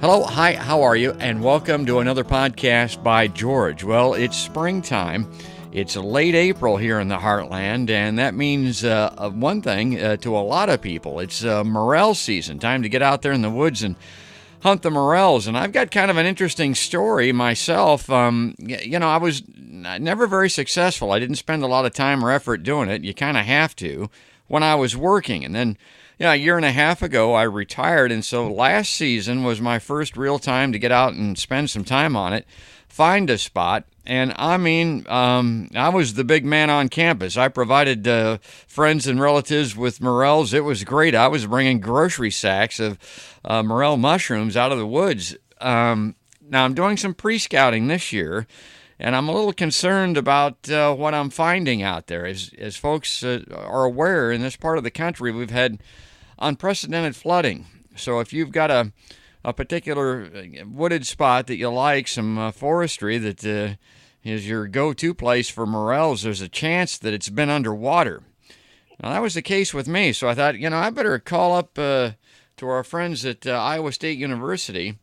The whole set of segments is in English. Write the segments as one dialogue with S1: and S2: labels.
S1: Hello, hi, how are you? And welcome to another podcast by George. Well, it's springtime. It's late April here in the heartland, and that means one thing to a lot of people. It's Morel season, time to get out there in the woods and hunt the Morels. And I've got kind of an interesting story myself. I was never very successful. I didn't spend a lot of time or effort doing it. You kind of have to when I was working. And then a year and a half ago, I retired, and so last season was my first real time to get out and spend some time on it, find a spot, and I was the big man on campus. I provided friends and relatives with morels. It was great. I was bringing grocery sacks of morel mushrooms out of the woods. Now, I'm doing some pre-scouting this year, and I'm a little concerned about what I'm finding out there. As folks are aware, in this part of the country, we've had unprecedented flooding. So if you've got a particular wooded spot that you like, some forestry that is your go-to place for morels, there's a chance that it's been underwater. Now, that was the case with me, so I thought, I better call up to our friends at Iowa State University.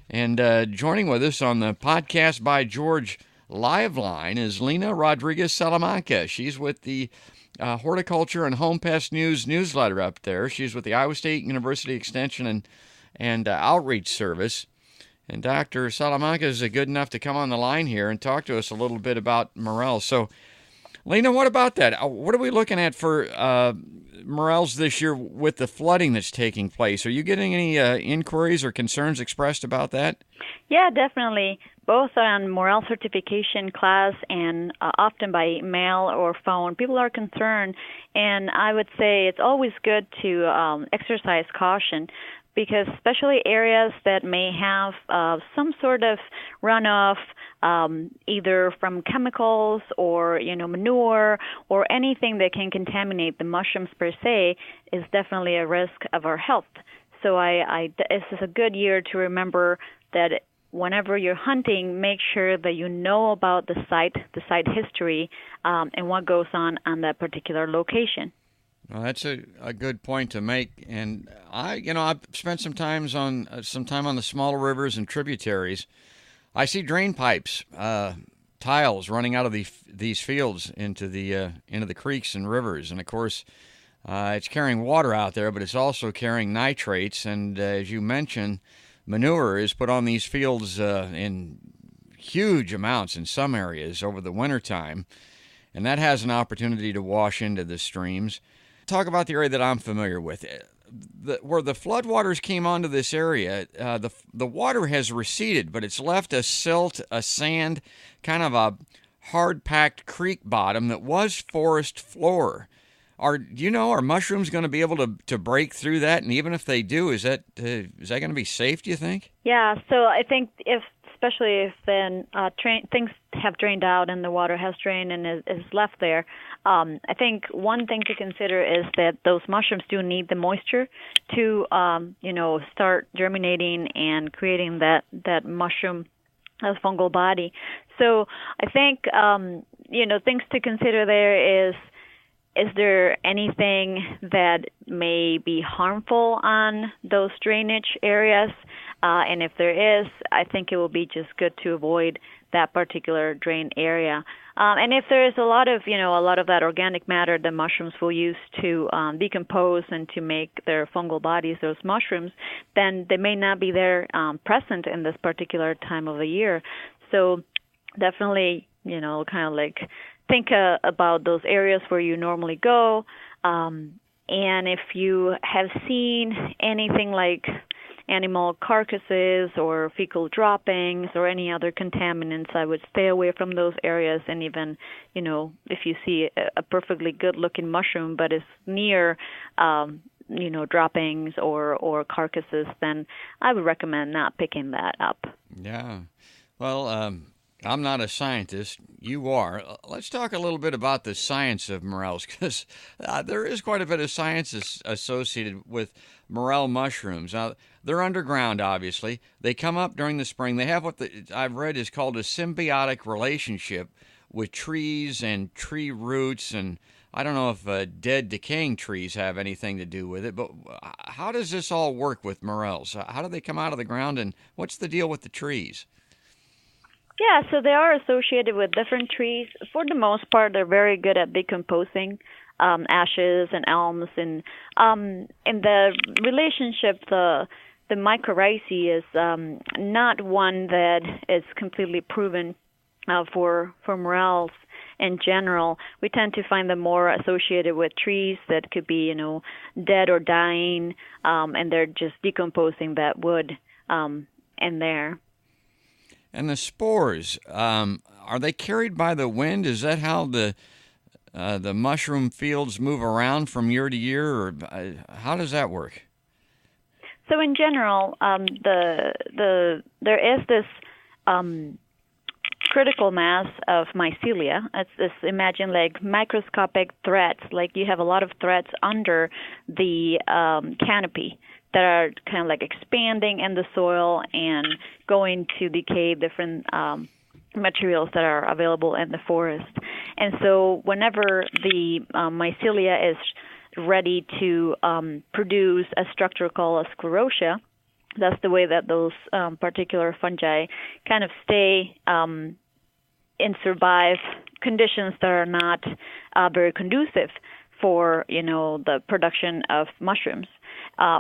S1: And joining with us on the Podcast by George live line is Lena Rodriguez Salamanca. She's with the Horticulture and Home Pest News newsletter up there. She's with the Iowa State University Extension and Outreach Service. And Dr. Salamanca is good enough to come on the line here and talk to us a little bit about morels. So, Lena, what about that? What are we looking at for morels this year with the flooding that's taking place? Are you getting any inquiries or concerns expressed about that?
S2: Yeah, definitely. Both on morel certification class and often by mail or phone, people are concerned. And I would say it's always good to exercise caution, because especially areas that may have some sort of runoff, either from chemicals or manure or anything that can contaminate the mushrooms per se, is definitely a risk of our health. So this is a good year to remember that whenever you're hunting, make sure that you know about the site history, and what goes on that particular location.
S1: Well, that's a good point to make, and I've spent some time on the smaller rivers and tributaries. I see drain pipes, tiles running out of these fields into the creeks and rivers, and of course, it's carrying water out there, but it's also carrying nitrates, and as you mentioned, manure is put on these fields in huge amounts in some areas over the wintertime, and that has an opportunity to wash into the streams. Talk about the area that I'm familiar with. Where the floodwaters came onto this area, the water has receded, but it's left a silt, a sand, kind of a hard-packed creek bottom that was forest floor. Are mushrooms going to be able to break through that? And even if they do, is that going to be safe, do you think?
S2: Yeah, so I think especially if then things have drained out and the water has drained and is left there, I think one thing to consider is that those mushrooms do need the moisture to, start germinating and creating that mushroom fungal body. So I think, things to consider there is there anything that may be harmful on those drainage areas? And if there is, I think it will be just good to avoid that particular drain area. And if there is a lot of that organic matter that mushrooms will use to decompose and to make their fungal bodies, those mushrooms, then they may not be there present in this particular time of the year. So definitely, kind of like think about those areas where you normally go. And if you have seen anything like animal carcasses or fecal droppings or any other contaminants, I would stay away from those areas. And even, if you see a perfectly good-looking mushroom but is near, droppings or carcasses, then I would recommend not picking that up.
S1: Yeah. Well, I'm not a scientist. You are. Let's talk a little bit about the science of morels, because there is quite a bit of science associated with morel mushrooms. Now, they're underground, obviously. They come up during the spring. They have what I've read is called a symbiotic relationship with trees and tree roots, and I don't know if dead, decaying trees have anything to do with it, but how does this all work with morels? How do they come out of the ground, and what's the deal with the trees?
S2: Yeah, so they are associated with different trees. For the most part, they're very good at decomposing ashes and elms, and in the relationship, the mycorrhizae is not one that is completely proven for morels in general. We tend to find them more associated with trees that could be, dead or dying, and they're just decomposing that wood in there.
S1: And the spores, are they carried by the wind? Is that how the mushroom fields move around from year to year, or how does that work?
S2: So in general, there is this critical mass of mycelia. It's this, imagine like microscopic threads, like you have a lot of threads under the canopy that are kind of like expanding in the soil and going to decay different materials that are available in the forest. And so whenever the mycelia is ready to produce a structure called a sclerotia, that's the way that those particular fungi kind of stay and survive conditions that are not very conducive for, the production of mushrooms.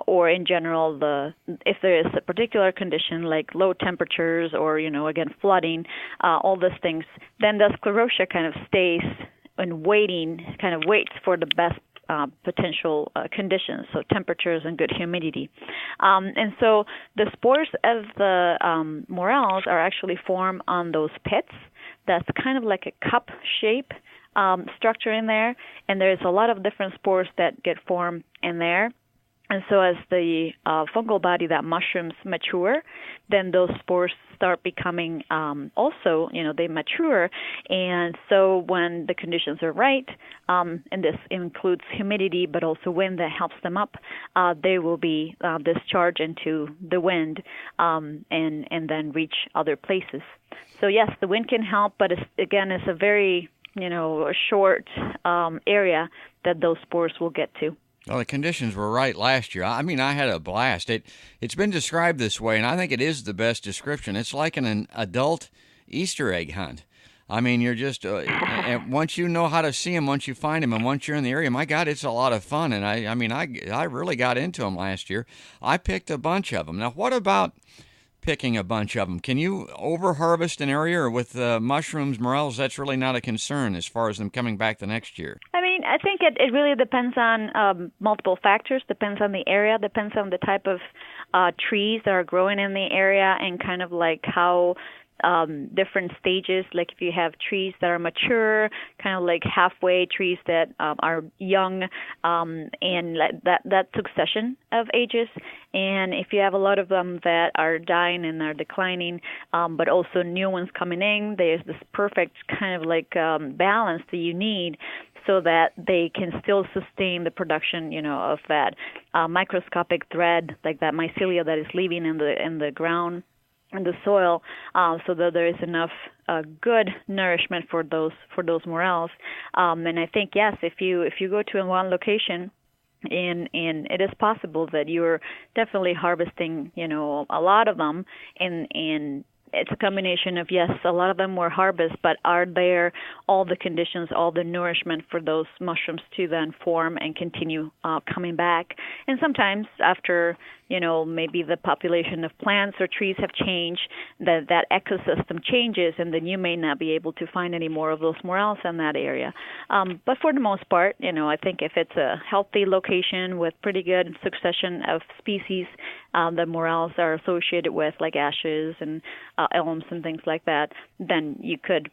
S2: Or in general, if there is a particular condition like low temperatures or, again, flooding, all those things, then the sclerotia kind of stays and waits for the best potential conditions, so temperatures and good humidity. And so the spores of the morels are actually formed on those pits. That's kind of like a cup shape structure in there, and there's a lot of different spores that get formed in there. And so as the fungal body, that mushrooms mature, then those spores start becoming also, they mature. And so when the conditions are right, and this includes humidity, but also wind that helps them up, they will be discharged into the wind and then reach other places. So yes, the wind can help, but it's a very, a short area that those spores will get to.
S1: Well, the conditions were right last year. I mean, I had a blast. It's been described this way, and I think it is the best description. It's like an adult Easter egg hunt. I mean, you're just and once you know how to see them, once you find them, and once you're in the area, my God, it's a lot of fun. And I really got into them last year. I picked a bunch of them. Now, what about picking a bunch of them? Can you over-harvest an area, or with mushrooms, morels, that's really not a concern as far as them coming back the next year?
S2: I think it really depends on multiple factors. Depends on the area. Depends on the type of trees that are growing in the area, and kind of like how different stages. Like if you have trees that are mature, kind of like halfway trees that are young, and that succession of ages. And if you have a lot of them that are dying and are declining, but also new ones coming in, there's this perfect kind of like balance that you need, so that they can still sustain the production, of that microscopic thread, like that mycelia that is living in the ground, in the soil, so that there is enough good nourishment for those morels. And I think yes, if you go to one location, and it is possible that you're definitely harvesting, a lot of them, and it's a combination of, yes, a lot of them were harvested, but are there all the conditions, all the nourishment for those mushrooms to then form and continue coming back? And sometimes after, maybe the population of plants or trees have changed, that ecosystem changes, and then you may not be able to find any more of those morels in that area. But for the most part, I think if it's a healthy location with pretty good succession of species, the morels are associated with, like ashes and elms and things like that, then you could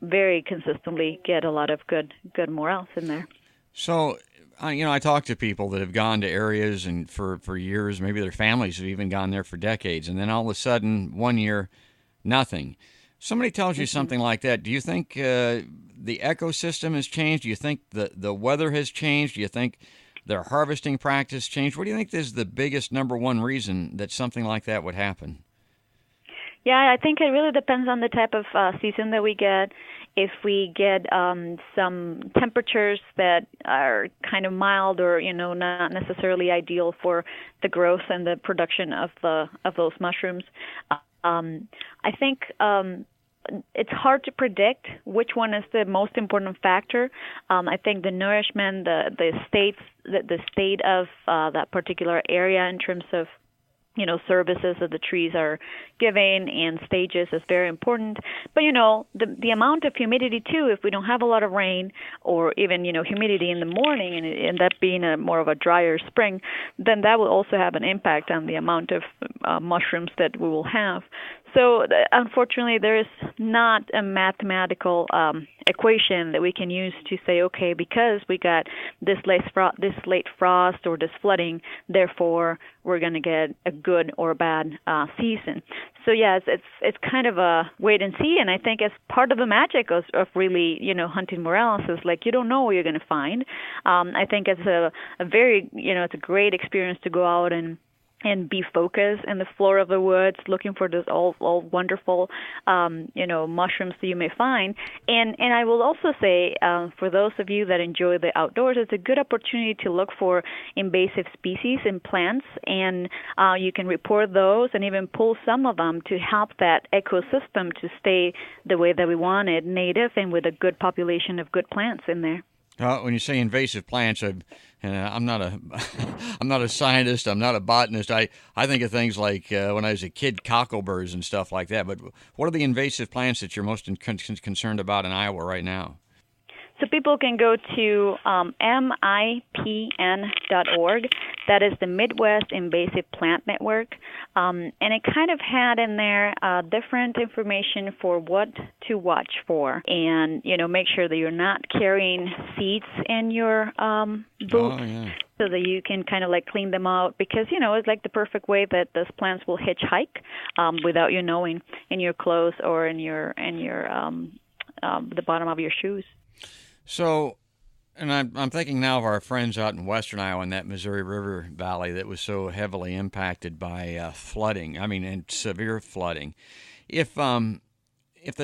S2: very consistently get a lot of good morels in there.
S1: So, I talk to people that have gone to areas and for years, maybe their families have even gone there for decades, and then all of a sudden, one year, nothing. Somebody tells you something like that. Do you think the ecosystem has changed? Do you think the weather has changed? Do you think their harvesting practice changed? What do you think is the biggest number one reason that something like that would happen?
S2: Yeah, I think it really depends on the type of season that we get. if we get some temperatures that are kind of mild or not necessarily ideal for the growth and the production of those mushrooms. I think it's hard to predict which one is the most important factor. I think the nourishment, the state of that particular area in terms of services that the trees are giving and stages is very important. But, the amount of humidity, too, if we don't have a lot of rain or even, humidity in the morning and that being more of a drier spring, then that will also have an impact on the amount of mushrooms that we will have. So, unfortunately, there is not a mathematical equation that we can use to say, okay, because we got this late frost or this flooding, therefore we're going to get a good or a bad season. So yes, it's kind of a wait and see, and I think as part of the magic of really hunting morels is like you don't know what you're going to find. I think it's a very it's a great experience to go out and be focused in the floor of the woods, looking for those all wonderful, mushrooms that you may find. And I will also say, for those of you that enjoy the outdoors, it's a good opportunity to look for invasive species in plants, and you can report those and even pull some of them to help that ecosystem to stay the way that we want it, native and with a good population of good plants in there.
S1: When you say invasive plants, I'm not a scientist. I'm not a botanist. I think of things like when I was a kid, cockleburs and stuff like that. But what are the invasive plants that you're most concerned about in Iowa right now?
S2: So people can go to MIPN.org. That is the Midwest Invasive Plant Network. And it kind of had in there different information for what to watch for. And, make sure that you're not carrying seeds in your boots.
S1: Oh, yeah.
S2: So that you can kind of like clean them out because, it's like the perfect way that those plants will hitchhike without you knowing in your clothes or in your the bottom of your shoes.
S1: So, and I'm thinking now of our friends out in western Iowa in that Missouri River Valley that was so heavily impacted by flooding. I mean, and severe flooding. If the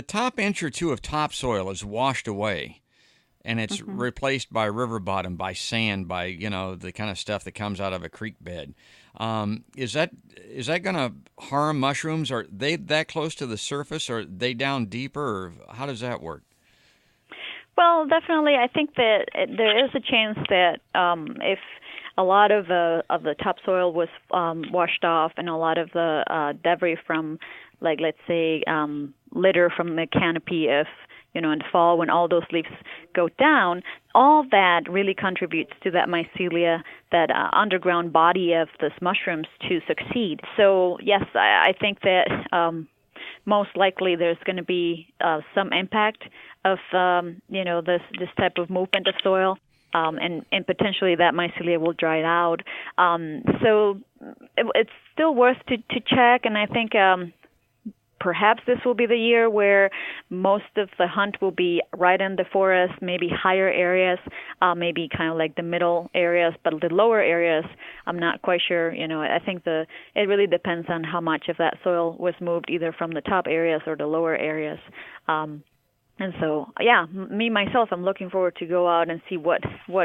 S1: top inch or two of topsoil is washed away, and it's replaced by river bottom, by sand, by the kind of stuff that comes out of a creek bed, is that going to harm mushrooms? Are they that close to the surface? Or are they down deeper? Or how does that work?
S2: Well, definitely, I think that there is a chance that if a lot of the topsoil was washed off and a lot of the debris from, like, let's say, litter from the canopy in the fall when all those leaves go down, all that really contributes to that mycelia, that underground body of those mushrooms to succeed. So, yes, I think that most likely there's going to be some impact of this type of movement of soil, and potentially that mycelia will dry out. So it's still worth to check, and I think perhaps this will be the year where most of the hunt will be right in the forest, maybe higher areas, maybe kind of like the middle areas, but the lower areas, I'm not quite sure. I think it really depends on how much of that soil was moved either from the top areas or the lower areas. And so, yeah, me, myself, I'm looking forward to go out and see what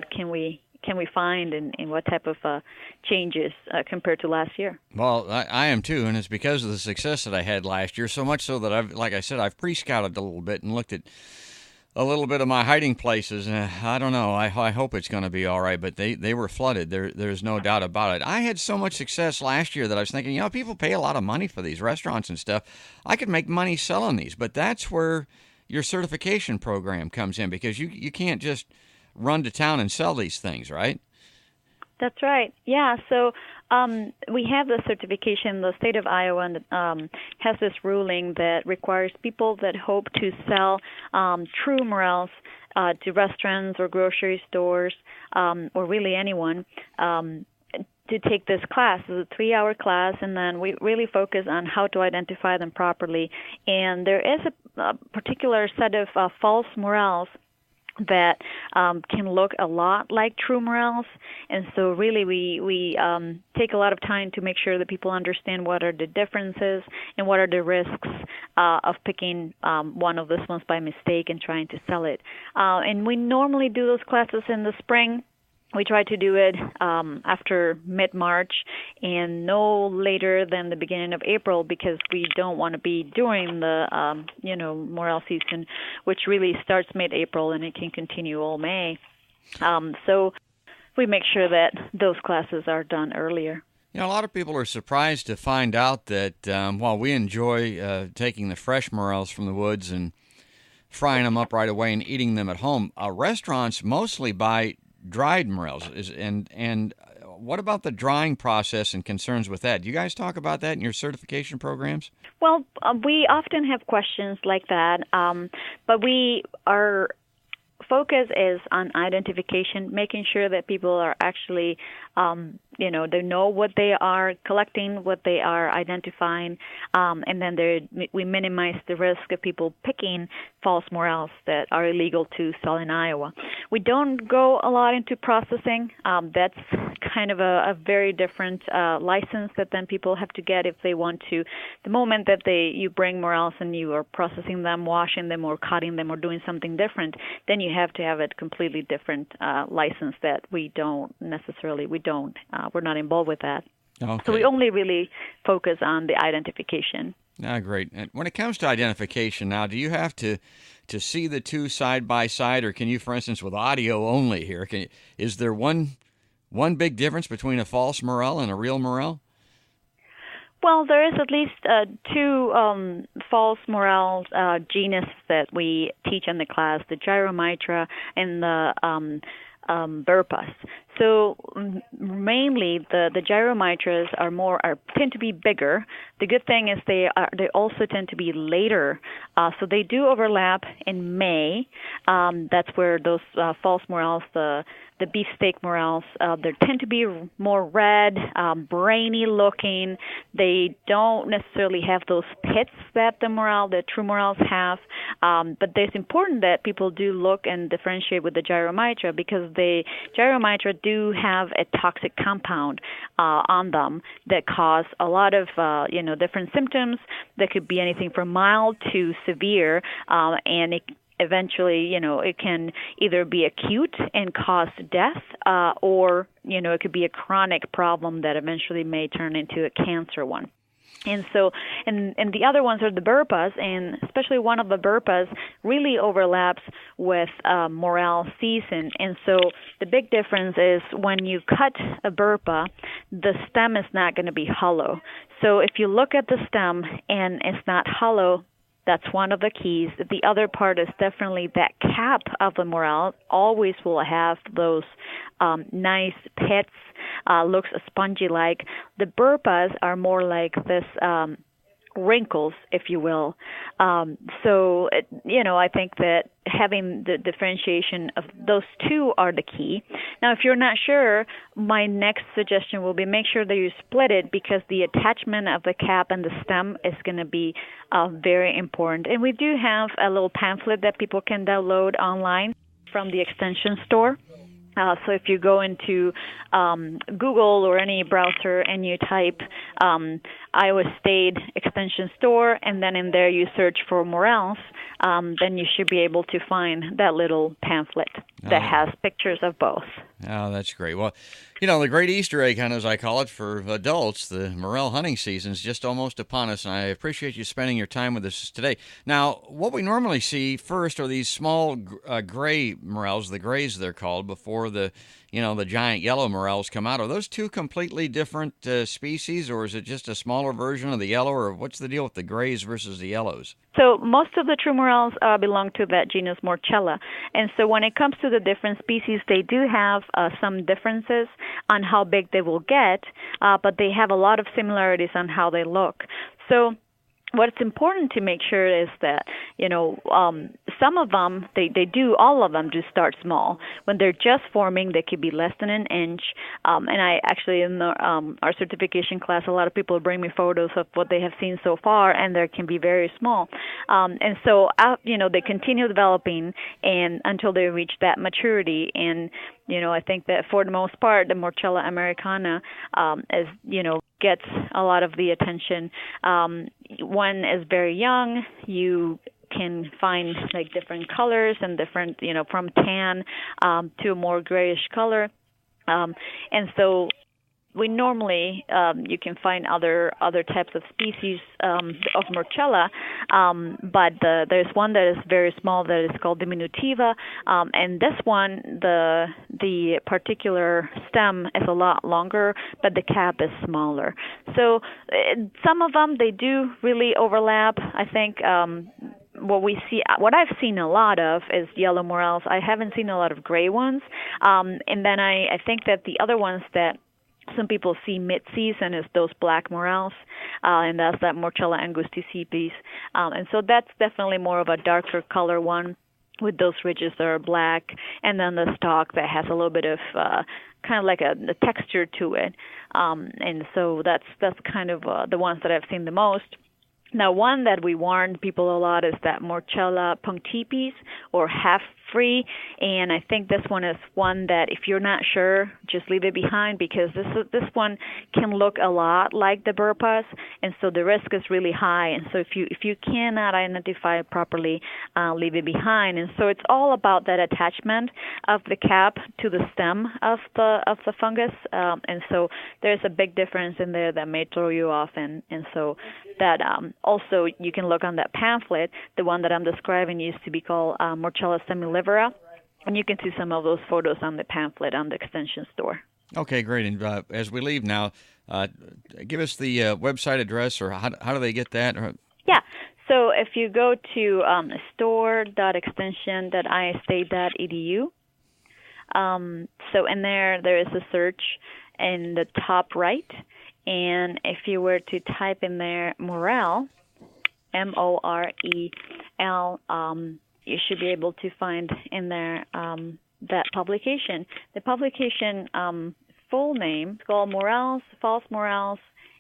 S2: can we find and what type of changes compared to last year.
S1: Well, I am too, and it's because of the success that I had last year, so much so that I've pre-scouted a little bit and looked at a little bit of my hiding places. I don't know. I hope it's going to be all right, but they were flooded. There's no doubt about it. I had so much success last year that I was thinking, people pay a lot of money for these restaurants and stuff. I could make money selling these, but that's where your certification program comes in, because you can't just run to town and sell these things, right?
S2: That's right. Yeah. So we have the certification. The state of Iowa has this ruling that requires people that hope to sell true morels to restaurants or grocery stores or really anyone to take this class. It's a 3-hour class, and then we really focus on how to identify them properly. And there is a particular set of false morels that can look a lot like true morels. And so really we take a lot of time to make sure that people understand what are the differences and what are the risks of picking one of these ones by mistake and trying to sell it. And we normally do those classes in the spring. We try to do it after mid-March and no later than the beginning of April, because we don't want to be during the, morel season, which really starts mid-April and it can continue all May. So we make sure that those classes are done earlier.
S1: A lot of people are surprised to find out that while we enjoy taking the fresh morels from the woods and frying them up right away and eating them at home, restaurants mostly buy dried morels. And what about the drying process and concerns with that? Do you guys talk about that in your certification programs?
S2: Well, we often have questions like that, but our focus is on identification, making sure that people are actually, they know what they are collecting, what they are identifying, and then we minimize the risk of people picking false morels that are illegal to sell in Iowa. We don't go a lot into processing. That's kind of a very different license that then people have to get if they want to. The moment that you bring morels and you are processing them, washing them, or cutting them, or doing something different, then you have to have a completely different license that we're not involved with that.
S1: Okay.
S2: So we only really focus on the identification.
S1: Great. And when it comes to identification now, do you have to see the two side by side, or can you, for instance, with audio only here, is there one big difference between a false morel and a real morel?
S2: Well, there is at least two false morel genus that we teach in the class, the Gyromitra and the Burpas. So mainly the Gyromitras tend to be bigger. The good thing is they also tend to be later. So they do overlap in May. That's where those false morels, the beefsteak morels, they tend to be more red, brainy looking. They don't necessarily have those pits that the true morels have. But it's important that people do look and differentiate with the Gyromitra, because the Gyromitra do have a toxic compound on them that cause a lot of different symptoms that could be anything from mild to severe, and it eventually, it can either be acute and cause death, or, it could be a chronic problem that eventually may turn into a cancer one. And so, and the other ones are the Burpas, and especially one of the Burpas really overlaps with morel season. And so the big difference is when you cut a Burpa, the stem is not going to be hollow. So if you look at the stem and it's not hollow, that's one of the keys. The other part is definitely that cap of the morel always will have those nice pits, looks spongy-like. The Burpas are more like this wrinkles, if you will. So, I think that having the differentiation of those two are the key. Now, if you're not sure, my next suggestion will be make sure that you split it, because the attachment of the cap and the stem is going to be very important. And we do have a little pamphlet that people can download online from the extension store. So if you go into Google or any browser and you type Iowa State Extension Store, and then in there you search for morels, then you should be able to find that little pamphlet that has pictures of both.
S1: Oh, that's great. Well, the great Easter egg hunt, as I call it, for adults, the morel hunting season is just almost upon us, and I appreciate you spending your time with us today. Now, what we normally see first are these small gray morels, the grays they're called, before the giant yellow morels come out. Are those two completely different species, or is it just a smaller version of the yellow, or what's the deal with the grays versus the yellows?
S2: So most of the true morels belong to that genus Morchella. And so when it comes to the different species, they do have some differences on how big they will get, but they have a lot of similarities on how they look. So what's important to make sure is that, some of them, all of them do start small. When they're just forming, they could be less than an inch. And I actually, in our certification class, a lot of people bring me photos of what they have seen so far, and they can be very small. And so, they continue developing and until they reach that maturity. And, I think that for the most part, the Morchella americana gets a lot of the attention. One is very young. You can find like different colors and different, from tan to a more grayish color. And so we normally, you can find other types of species of Morchella, but there's one that is very small that is called diminutiva, and this one, the particular stem is a lot longer, but the cap is smaller. So some of them, they do really overlap. I think what I've seen a lot of is yellow morels. I haven't seen a lot of gray ones, and then I think that the other ones that some people see mid-season is those black morels, and that's that Morchella angusticipes. And so that's definitely more of a darker color one with those ridges that are black, and then the stalk that has a little bit of kind of like a texture to it. And so that's kind of the ones that I've seen the most. Now, one that we warned people a lot is that Morchella punctipes, or half-free, and I think this one is one that if you're not sure, just leave it behind, because this one can look a lot like the burpas, and so the risk is really high. And so if you cannot identify it properly, leave it behind. And so it's all about that attachment of the cap to the stem of the fungus, and so there's a big difference in there that may throw you off, and so that also you can look on that pamphlet. The one that I'm describing used to be called Morchella semilivera, and you can see some of those photos on the pamphlet on the extension store.
S1: Okay, great. And as we leave now, give us the website address, or how do they get that?
S2: Yeah. So if you go to store.extension.istate.edu, so in there is a search in the top right. And if you were to type in there Morel, Morel, you should be able to find in there that publication. The publication full name is called Morels, False Morels,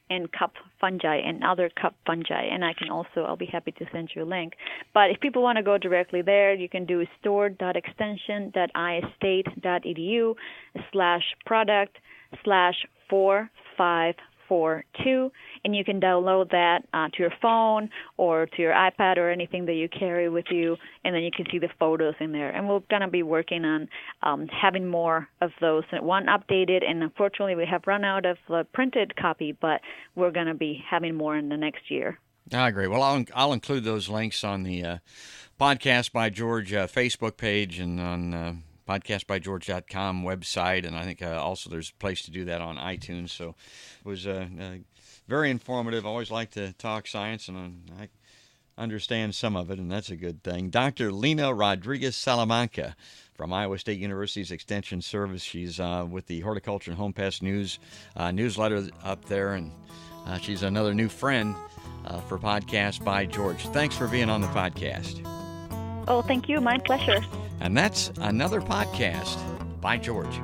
S2: and Cup Fungi and Other Cup Fungi. And I'll be happy to send you a link. But if people want to go directly there, you can do store.extension.istate.edu/product/4542, and you can download that to your phone or to your iPad or anything that you carry with you, and then you can see the photos in there. And we're going to be working on having more of those. One updated, and unfortunately we have run out of the printed copy, but we're going to be having more in the next year.
S1: Great. Well, I'll include those links on the Podcast by George Facebook page and on podcastbygeorge.com website, and I think also there's a place to do that on iTunes. So it was very informative. I always like to talk science, and I understand some of it, and that's a good thing. Dr. Lina Rodriguez Salamanca from Iowa State University's Extension Service. She's with the Horticulture and Home Pest News newsletter up there, and she's another new friend for Podcast by George. Thanks for being on the podcast.
S2: Oh, thank you. My pleasure.
S1: And that's another podcast by George.